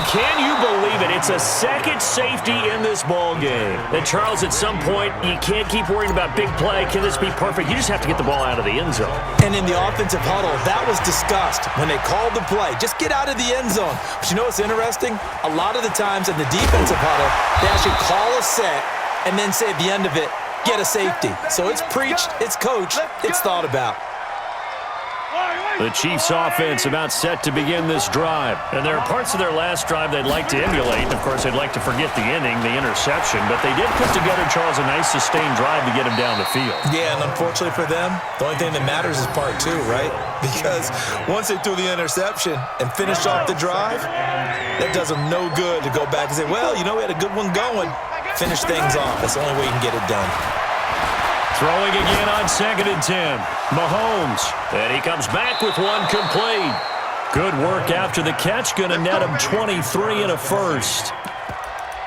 can you believe it? It's a second safety in this ball game. And Charles, at some point, you can't keep worrying about big play. Can this be perfect? You just have to get the ball out of the end zone. And in the offensive huddle, that was discussed when they called the play. Just get out of the end zone. But you know what's interesting? A lot of the times in the defensive huddle, they actually call a set and then say at the end of it, get a safety. So it's preached, it's coached, it's thought about. The Chiefs' offense about set to begin this drive. And there are parts of their last drive they'd like to emulate. And, of course, they'd like to forget the inning, the interception. But they did put together, Charles, a nice sustained drive to get him down the field. Yeah, and unfortunately for them, the only thing that matters is part two, right? Because once they threw the interception and finished off the drive, that does them no good to go back and say, well, you know, we had a good one going. Finish things off. That's the only way you can get it done. Throwing again on 2nd and 10. Mahomes. And he comes back with one complete. Good work after the catch. Going to net him 23 and a first.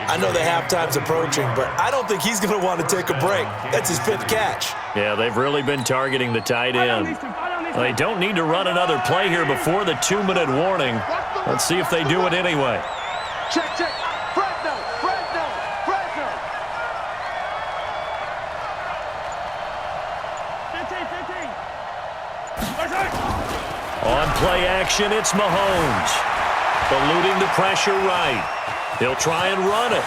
I know the halftime's approaching, but I don't think he's going to want to take a break. That's his 5th catch. Yeah, they've really been targeting the tight end. They don't need to run another play here before the 2-minute warning. Let's see if they do it anyway. Check. Fresno. On play action, it's Mahomes. Eluding the pressure right. He'll try and run it.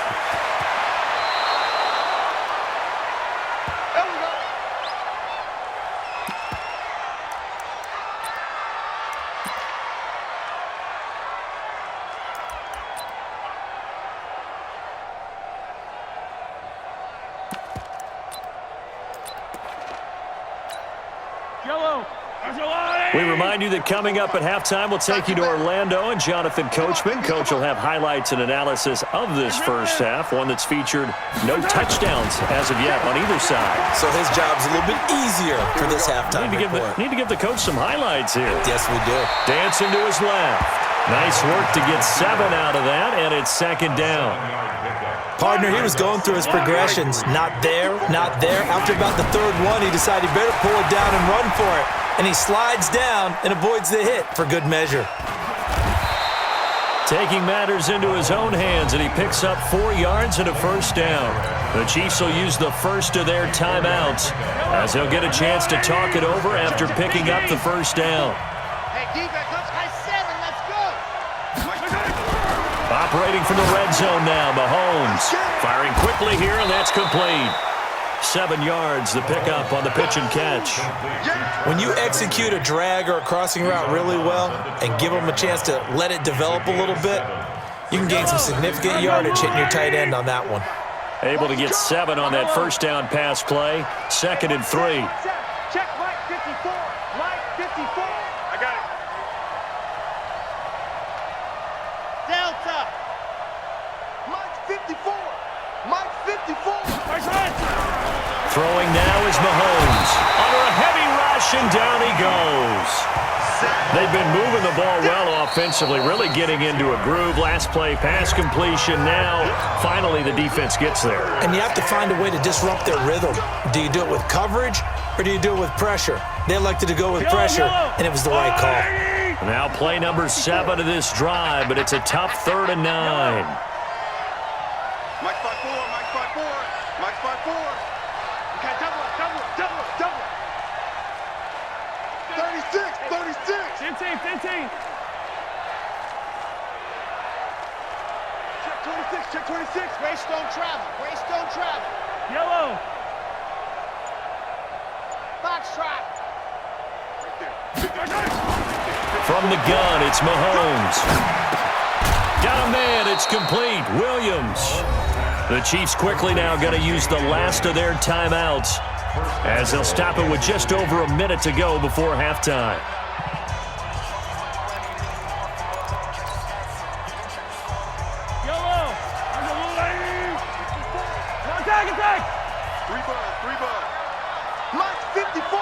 We remind you that coming up at halftime, we'll take you to Orlando and Jonathan Coachman. Coach will have highlights and analysis of this first half, one that's featured no touchdowns as of yet on either side. So his job's a little bit easier for this halftime report. Need to give the coach some highlights here. Yes, we do. Dancing to his left. Nice work to get 7 out of that, and it's 2nd down. Partner, he was going through his progressions. Not there. After about the 3rd one, he decided he better pull it down and run for it. And he slides down and avoids the hit for good measure. Taking matters into his own hands, and he picks up 4 yards and a first down. The Chiefs will use the first of their timeouts as they'll get a chance to talk it over after picking up the first down. Hey, defense, let's high 7. Let's go. Operating from the red zone now, Mahomes. Firing quickly here, and that's complete. 7 yards, the pickup on the pitch and catch. When you execute a drag or a crossing route really well and give them a chance to let it develop a little bit, you can gain some significant yardage hitting your tight end on that one. Able to get 7 on that first down pass play. 2nd and 3. Check Mike 54. Mike 54. I got it. Delta. Mike 54. Mike 54. Throwing now is Mahomes. Under a heavy rush, and down he goes. They've been moving the ball well offensively, really getting into a groove. Last play, pass completion. Now, finally, the defense gets there. And you have to find a way to disrupt their rhythm. Do you do it with coverage, or do you do it with pressure? They elected to go with pressure, and it was the right call. Now play number 7 of this drive, but it's a tough 3rd and 9. Mike 5-4. Mike 5-4. Mike 5-4. Okay, double it. 36. 15. Check 26. Race don't travel. Yellow. Box trap. From the gun, it's Mahomes. Got a man, it's complete. Williams. The Chiefs quickly now going to use the last of their timeouts as they'll stop it with just over a minute to go before halftime. Attack! 3 bud. Mike 54.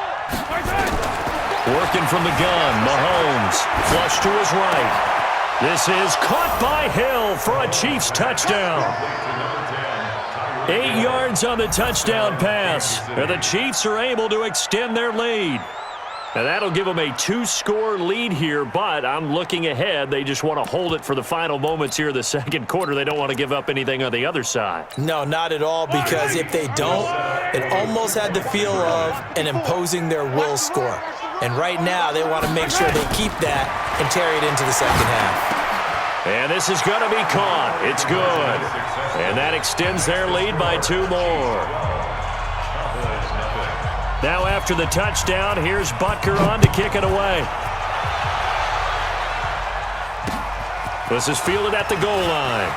Working from the gun, Mahomes. Flush to his right. This is caught by Hill for a Chiefs touchdown. 8 yards on the touchdown pass. And the Chiefs are able to extend their lead. Now that'll give them a 2-score lead here, but I'm looking ahead. They just want to hold it for the final moments here in the second quarter. They don't want to give up anything on the other side. No, not at all, because if they don't, it almost had the feel of an imposing their will score. And right now, they want to make sure they keep that and carry it into the second half. And this is going to be caught. It's good. And that extends their lead by 2 more. Now after the touchdown, here's Butker on to kick it away. This is fielded at the goal line.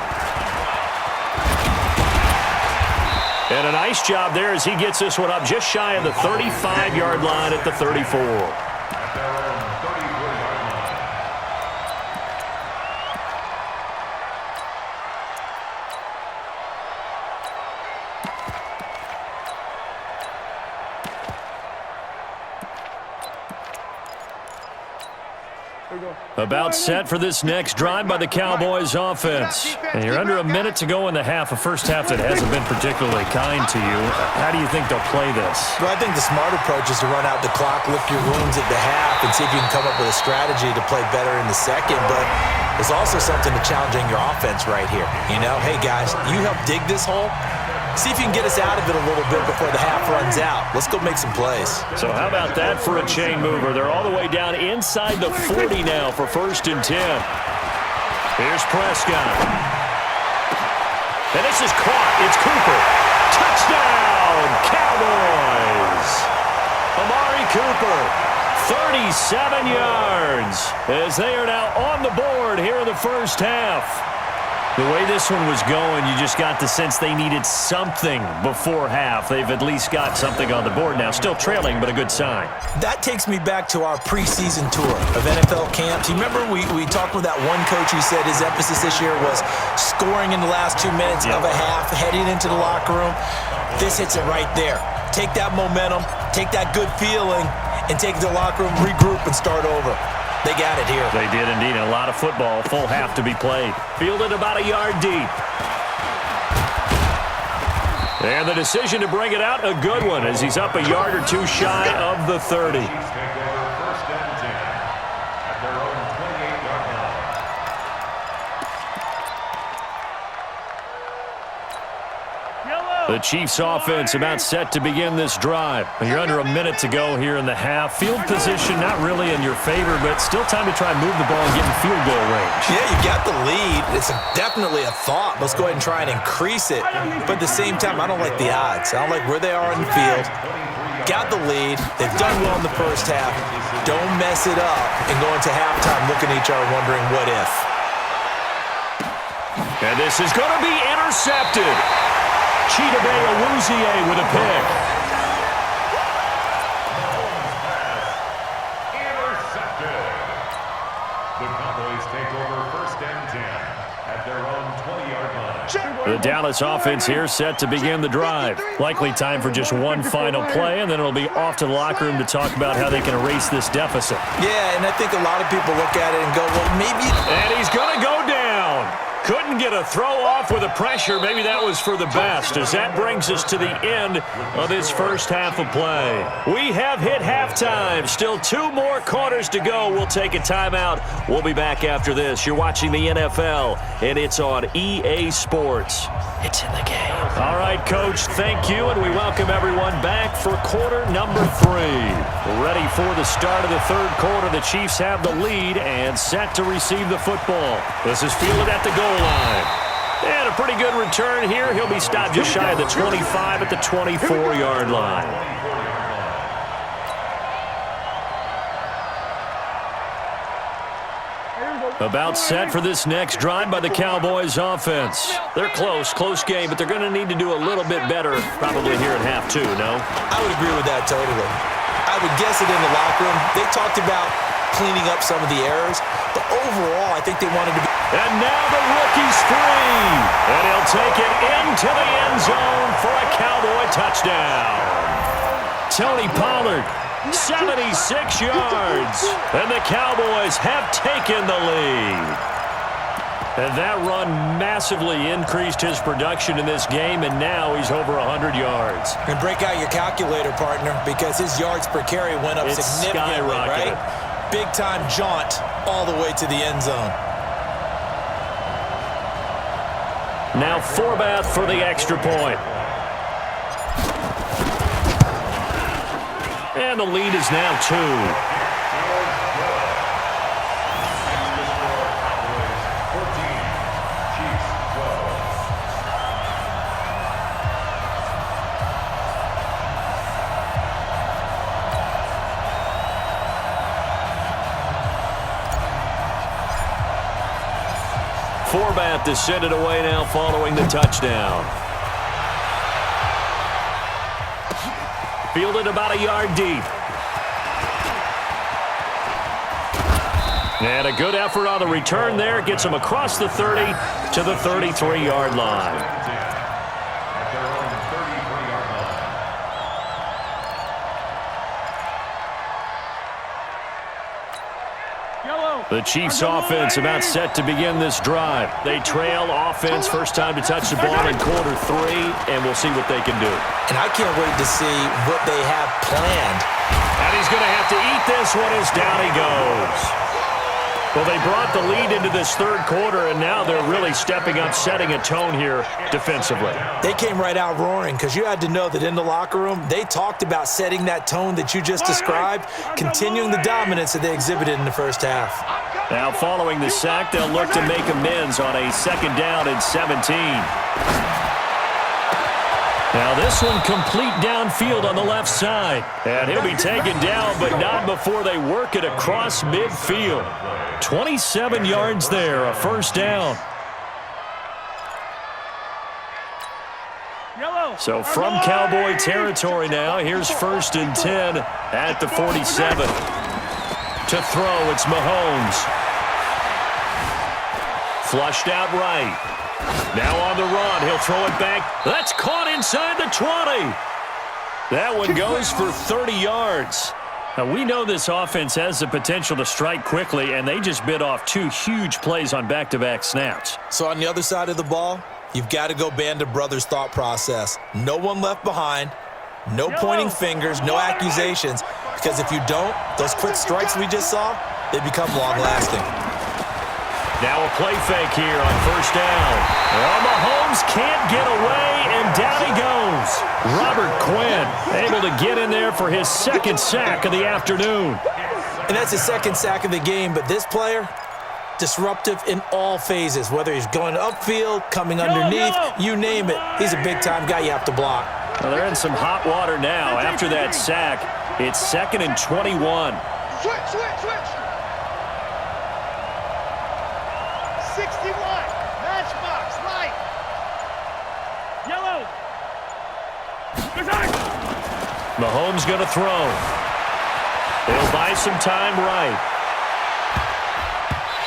And a nice job there as he gets this one up just shy of the 35-yard line at the 34. About set for this next drive by the Cowboys offense. And you're under a minute to go in the half, a first half that hasn't been particularly kind to you. How do you think they'll play this? Well, I think the smart approach is to run out the clock, lick your wounds at the half, and see if you can come up with a strategy to play better in the second. But there's also something to challenging your offense right here. You know, hey, guys, you help dig this hole. See if you can get us out of it a little bit before the half runs out. Let's go make some plays. So how about that for a chain mover? They're all the way down inside the 40 now for 1st and 10. Here's Prescott. And this is caught. It's Cooper. Touchdown, Cowboys. Amari Cooper, 37 yards, as they are now on the board here in the first half. The way this one was going, you just got the sense they needed something before half. They've at least got something on the board now. Still trailing, but a good sign. That takes me back to our preseason tour of NFL camps. You remember we talked with that one coach who said his emphasis this year was scoring in the last 2 minutes of a half, heading into the locker room. This hits it right there. Take that momentum, take that good feeling, and take it to the locker room, regroup, and start over. They got it here. They did indeed. A lot of football, full half to be played. Fielded about a yard deep. And the decision to bring it out, a good one, as he's up a yard or 2 shy of the 30. The Chiefs offense about set to begin this drive. You're under a minute to go here in the half. Field position not really in your favor, but still time to try and move the ball and get in field goal range. Yeah, you got the lead. It's definitely a thought. Let's go ahead and try and increase it. But at the same time, I don't like the odds. I don't like where they are in the field. Got the lead. They've done well in the first half. Don't mess it up and go into halftime looking at each other wondering what if. And this is going to be intercepted. Chidobe Awuzie with a pick. Intercepted. The Cowboys take over 1st and 10 at their own 20-yard line. The Dallas offense here set to begin the drive. Likely time for just one final play, and then it'll be off to the locker room to talk about how they can erase this deficit. Yeah, and I think a lot of people look at it and go, well, maybe... And he's going to go down. Couldn't get a throw off with the pressure. Maybe that was for the best, as that brings us to the end of this first half of play. We have hit halftime. Still 2 more quarters to go. We'll take a timeout. We'll be back after this. You're watching the NFL, and it's on EA Sports. It's in the game. All right, Coach, thank you, and we welcome everyone back for quarter number 3. Ready for the start of the third quarter. The Chiefs have the lead and set to receive the football. This is fielded at the goal line. And a pretty good return here. He'll be stopped just shy of the 25 at the 24-yard line. About set for this next drive by the Cowboys offense. They're close game, but they're going to need to do a little bit better probably here in half 2, no? I would agree with that totally. I would guess it in the locker room. They talked about cleaning up some of the errors, but overall I think they wanted to be... And now the rookie's free, and he'll take it into the end zone for a Cowboy touchdown. Tony Pollard, 76 yards, and the Cowboys have taken the lead. And that run massively increased his production in this game, and now he's over 100 yards. And break out your calculator, partner, because his yards per carry went up significantly, right? Big-time jaunt all the way to the end zone. Now Forbath for the extra point. And the lead is now 2. Forbath to send it away now following the touchdown. Fielded about a yard deep. And a good effort on the return there. Gets him across the 30 to the 33-yard line. The Chiefs offense about set to begin this drive. They trail offense, first time to touch the ball in quarter 3, and we'll see what they can do. And I can't wait to see what they have planned. And he's going to have to eat this one as down he goes. Well, they brought the lead into this third quarter, and now they're really stepping up, setting a tone here defensively. They came right out roaring because you had to know that in the locker room, they talked about setting that tone that you just described, continuing the dominance that they exhibited in the first half. Now, following the sack, they'll look to make amends on a 2nd down and 17. Now this one complete downfield on the left side. And he'll be taken down, but not before they work it across midfield. 27 yards there, a first down. So from Cowboy territory now, here's 1st and 10 at the 47. To throw, it's Mahomes. Flushed out right. Now on the run, he'll throw it back. That's caught inside the 20. That one goes for 30 yards. Now, we know this offense has the potential to strike quickly, and they just bit off 2 huge plays on back-to-back snaps. So on the other side of the ball, you've got to go Band of Brothers thought process. No one left behind, no pointing fingers, no accusations, because if you don't, those quick strikes we just saw, they become long-lasting. Now a play fake here on 1st down. Well, Mahomes can't get away, and down he goes. Robert Quinn able to get in there for his 2nd sack of the afternoon. And that's his 2nd sack of the game, but this player, disruptive in all phases, whether he's going upfield, coming underneath, you name it. He's a big-time guy you have to block. Well, they're in some hot water now. After that sack, it's 2nd and 21. Switch. 61, matchbox, light. Yellow. Mahomes going to throw. They'll buy some time right.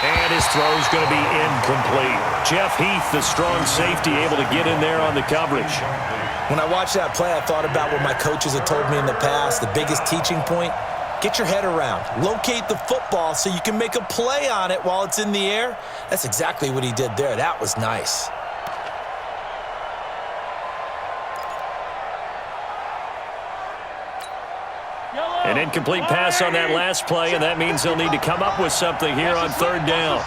And his throw's going to be incomplete. Jeff Heath, the strong safety, able to get in there on the coverage. When I watched that play, I thought about what my coaches have told me in the past. The biggest teaching point, get your head around. Locate the football so you can make a play on it while it's in the air. That's exactly what he did there. That was nice. An incomplete pass on that last play, and that means they'll need to come up with something here on 3rd down.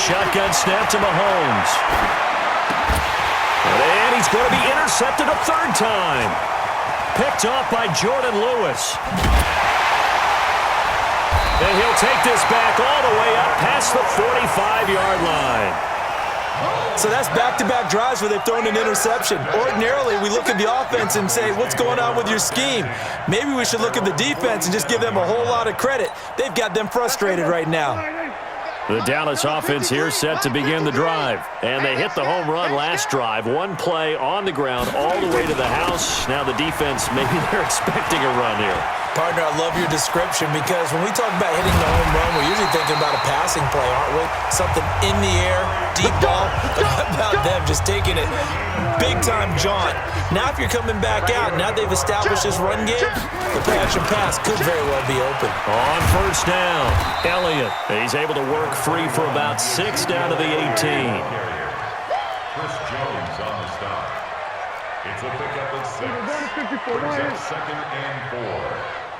Shotgun snap to Mahomes. And he's going to be intercepted a 3rd time. Picked off by Jordan Lewis. And he'll take this back all the way up past the 45-yard line. So that's back-to-back drives where they've thrown an interception. Ordinarily, we look at the offense and say, what's going on with your scheme? Maybe we should look at the defense and just give them a whole lot of credit. They've got them frustrated right now. The Dallas offense here set to begin the drive. And they hit the home run last drive. One play on the ground all the way to the house. Now the defense, maybe they're expecting a run here. Partner, I love your description because when we talk about hitting the home run, we're usually thinking about a passing play, aren't we? Something in the air, deep ball. About them just taking it big-time jaunt. Now if you're coming back out, now they've established this run game, the catch and pass could very well be open. On first down, Elliott. He's able to work free for about 6 down to the 18. Chris Jones on the stop. It's a pickup of 6. Brings up 2nd and 4.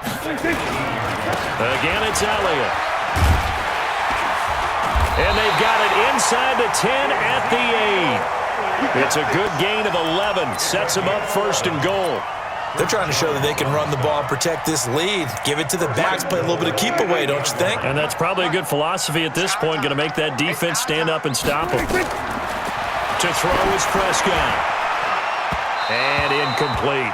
Again, it's Elliott. And they've got it inside the 10 at the 8. It's a good gain of 11. Sets them up 1st and goal. They're trying to show that they can run the ball and protect this lead. Give it to the backs, play a little bit of keep away, don't you think? And that's probably a good philosophy at this point. Going to make that defense stand up and stop them. To throw is Prescott. And incomplete.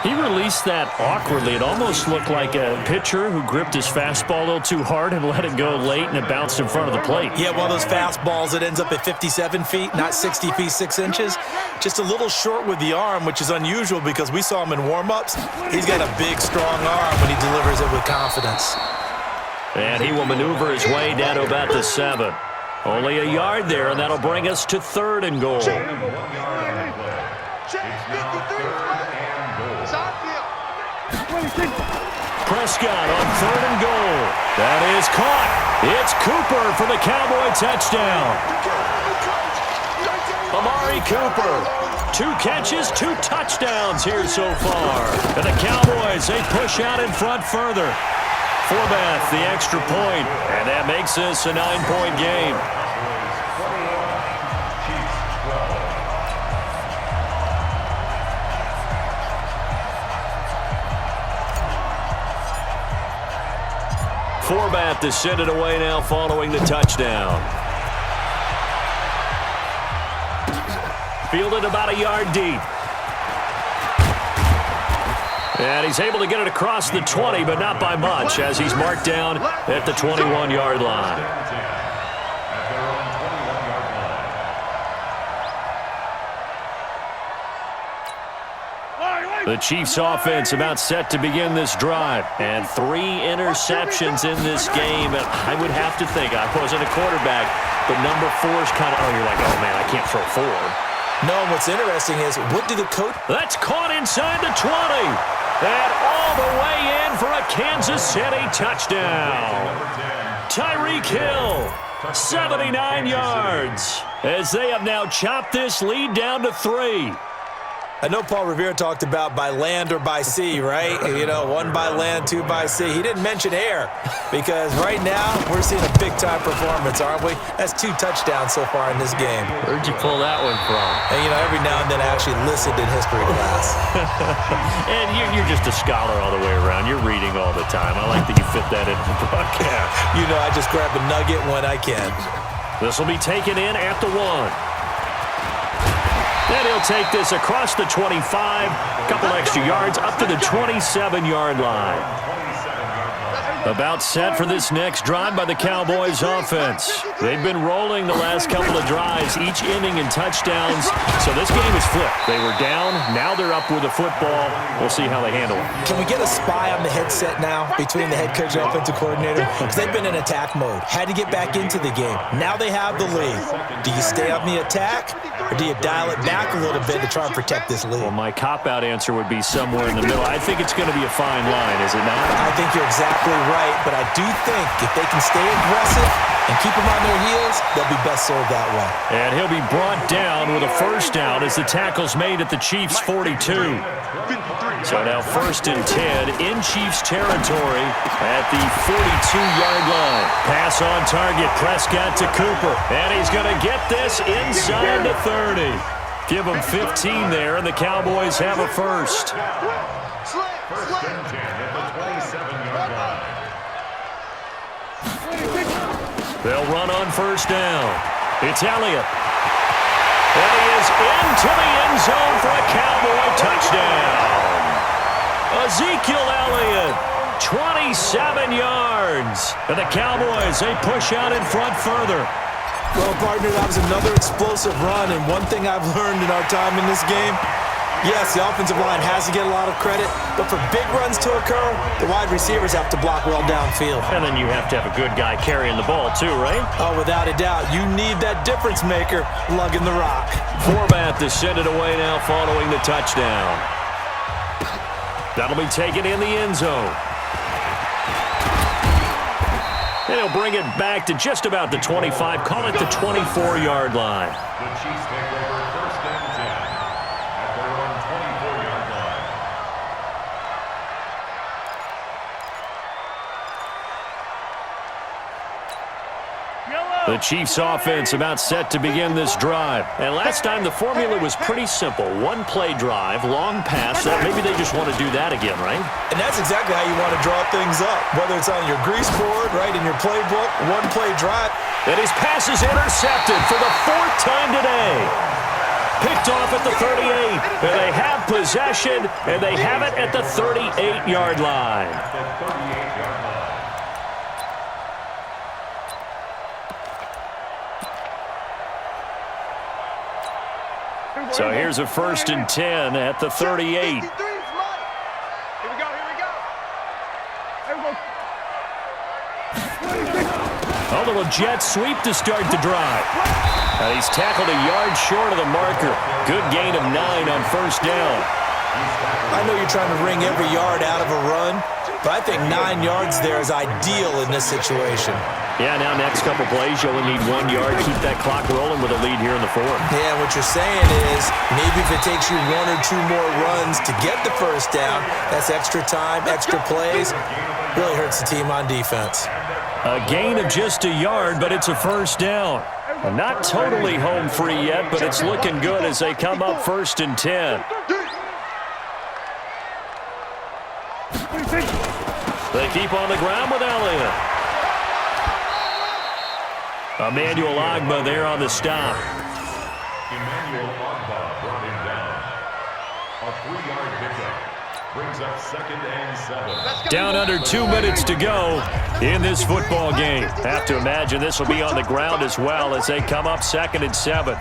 He released that awkwardly. It almost looked like a pitcher who gripped his fastball a little too hard and let it go late, and it bounced in front of the plate. Yeah, one of those fastballs that ends up at 57 feet, not 60 feet, 6 inches. Just a little short with the arm, which is unusual because we saw him in warm-ups. He's got a big, strong arm when he delivers it with confidence. And he will maneuver his way down to about the 7. Only a yard there, and that'll bring us to 3rd and goal. Prescott on 3rd and goal. That is caught. It's Cooper for the Cowboy touchdown. Amari Cooper. 2 catches, 2 touchdowns here so far. And the Cowboys, they push out in front further. Forbath, the extra point. And that makes this a 9-point game. Forbath to send it away now following the touchdown. Fielded about a yard deep. And he's able to get it across the 20, but not by much, as he's marked down at the 21-yard line. The Chiefs offense about set to begin this drive. And 3 interceptions in this game. And I would have to think, I wasn't a quarterback, but number 4 is kind of, you're like, oh man, I can't throw 4. No, and what's interesting is, what do the coach... That's caught inside the 20. And all the way in for a Kansas City touchdown. Tyreek Hill, 79 yards, as they have now chopped this lead down to 3. I know Paul Revere talked about by land or by sea, right? You know, 1 by land, 2 by sea. He didn't mention air because right now we're seeing a big-time performance, aren't we? That's 2 touchdowns so far in this game. Where'd you pull that one from? And, you know, every now and then I actually listened in history class. And you're just a scholar all the way around. You're reading all the time. I like that you fit that into the broadcast. You know, I just grab a nugget when I can. This will be taken in at the 1. Then he'll take this across the 25, a couple extra yards, up to the 27-yard line. About set for this next drive by the Cowboys offense. They've been rolling the last couple of drives, each inning in touchdowns. So this game is flipped. They were down, now they're up with the football. We'll see how they handle it. Can we get a spy on the headset now between the head coach and offensive coordinator? Because they've been in attack mode. Had to get back into the game. Now they have the lead. Do you stay on the attack, or do you dial it back a little bit to try and protect this lead? Well, my cop-out answer would be somewhere in the middle. I think it's going to be a fine line, is it not? I think you're exactly right, but I do think if they can stay aggressive and keep them on their heels, they'll be best served that way. And he'll be brought down with a first down as the tackle's made at the Chiefs' 42. So now 1st and 10 in Chiefs territory at the 42-yard line. Pass on target, Prescott to Cooper. And he's going to get this inside the 30. Give him 15 there, and the Cowboys have a first. First and 10 at the 27-yard line. They'll run on first down. It's Elliott. And he is into the end zone for a Cowboy touchdown. Ezekiel Elliott, 27 yards. And the Cowboys, they push out in front further. Well, partner, that was another explosive run, and one thing I've learned in our time in this game, yes, the offensive line has to get a lot of credit, but for big runs to occur, the wide receivers have to block well downfield. And then you have to have a good guy carrying the ball too, right? Oh, without a doubt. You need that difference maker lugging the rock. Format to send it away now following the touchdown. That'll be taken in the end zone. And he'll bring it back to just about the 25, call it the 24-yard line. The Chiefs take over first and 10 at their own 24-yard line. The Chiefs offense about set to begin this drive. And last time the formula was pretty simple. One play drive, long pass. Maybe they just want to do that again, right? And that's exactly how you want to draw things up. Whether it's on your grease board, right, in your playbook, one play drive. And his pass is intercepted for the 4th time today. Picked off at the 38. And they have possession, and they have it at the 38-yard line. The 38-yard line. So here's a 1st and 10 at the 38. Here we go, here we go. A little jet sweep to start the drive. And he's tackled a yard short of the marker. Good gain of 9 on 1st down. I know you're trying to wring every yard out of a run, but I think 9 yards there is ideal in this situation. Yeah, now next couple plays, you only need 1 yard. Keep that clock rolling with a lead here in the 4th. Yeah, what you're saying is maybe if it takes you 1 or 2 more runs to get the 1st down, that's extra time, extra plays. Really hurts the team on defense. A gain of just a yard, but it's a 1st down. Not totally home free yet, but it's looking good as they come up 1st and 10. They keep on the ground with Elliott. Emmanuel Ogbah there on the stop. Emmanuel Ogbah brought him down. A 3-yard pickup brings up 2nd and 7. Down under 2 minutes to go in this football game. Have to imagine this will be on the ground as well as they come up 2nd and 7.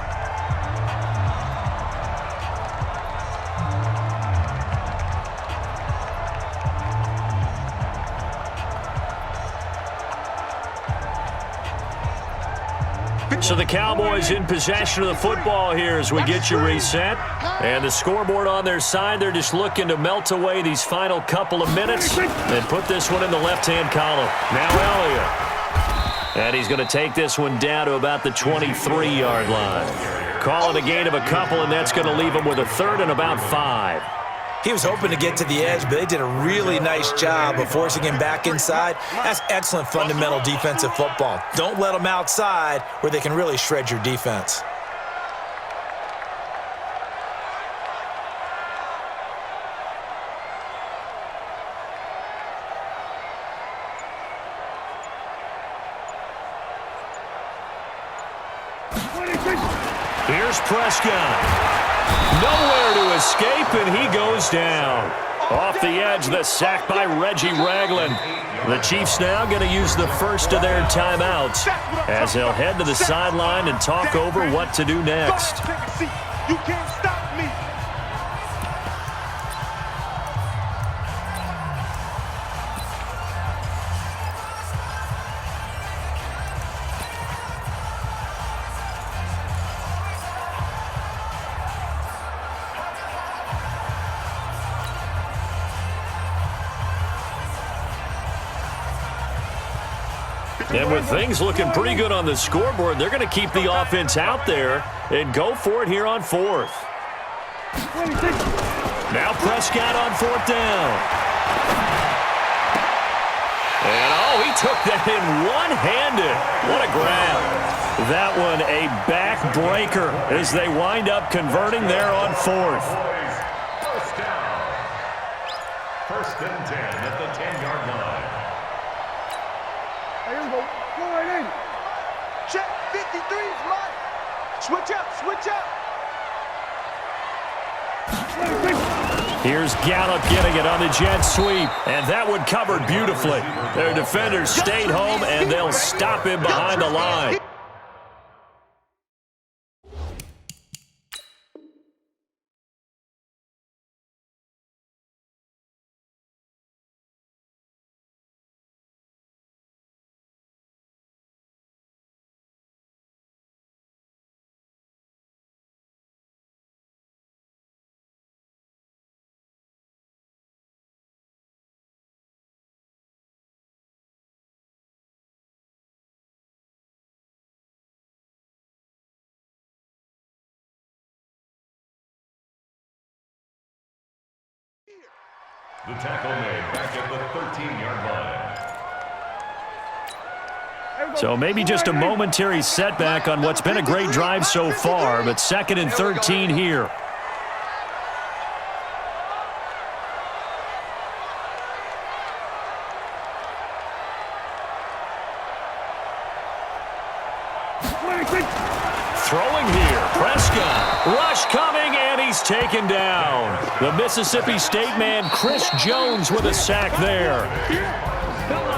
So the Cowboys in possession of the football here as we get you reset. And the scoreboard on their side, they're just looking to melt away these final couple of minutes and put this one in the left-hand column. Now Elliott. And he's going to take this one down to about the 23-yard line. Call it a gain of a couple, and that's going to leave him with a 3rd and about 5. He was hoping to get to the edge, but they did a really nice job of forcing him back inside. That's excellent fundamental defensive football. Don't let them outside where they can really shred your defense. Here's Prescott. Nowhere to escape, and he goes down. Off the edge, the sack by Reggie Ragland. The Chiefs now going to use the first of their timeouts as they'll head to the sideline and talk over what to do next. You can't stop me. And with things looking pretty good on the scoreboard, they're going to keep the offense out there and go for it here on 4th. Now Prescott on 4th down. And, oh, he took that in one-handed. What a grab. That one a back-breaker as they wind up converting there on 4th. 1st down. 1st and 10 at the 10-yard line. Here we go. Go right in. Check 53's mine. Switch up, switch up. Here's Gallup getting it on the jet sweep, and that one covered beautifully. Their defenders stayed home, and they'll stop him behind the line. The tackle made back at the 13-yard line. So maybe just a momentary setback on what's been a great drive so far, but 2nd and 13 here. Throwing here, Prescott. Rush coming, and he's taken down. The Mississippi State man, Chris Jones, with a sack there.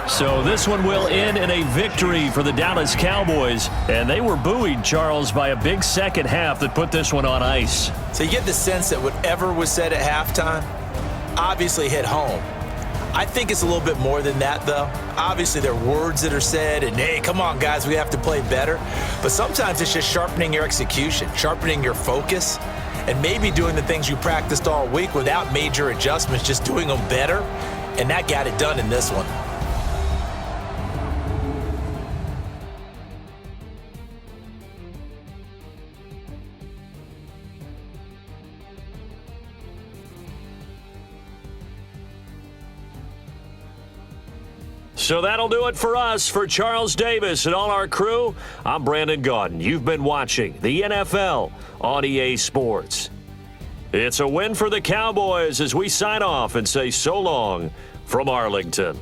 So this one will end in a victory for the Dallas Cowboys. And they were buoyed, Charles, by a big second half that put this one on ice. So you get the sense that whatever was said at halftime obviously hit home. I think it's a little bit more than that, though. Obviously, there are words that are said, and, hey, come on, guys, we have to play better. But sometimes it's just sharpening your execution, sharpening your focus, and maybe doing the things you practiced all week without major adjustments, just doing them better. And that got it done in this one. So that'll do it for us. For Charles Davis and all our crew, I'm Brandon Gaudin. You've been watching the NFL on EA Sports. It's a win for the Cowboys as we sign off and say so long from Arlington.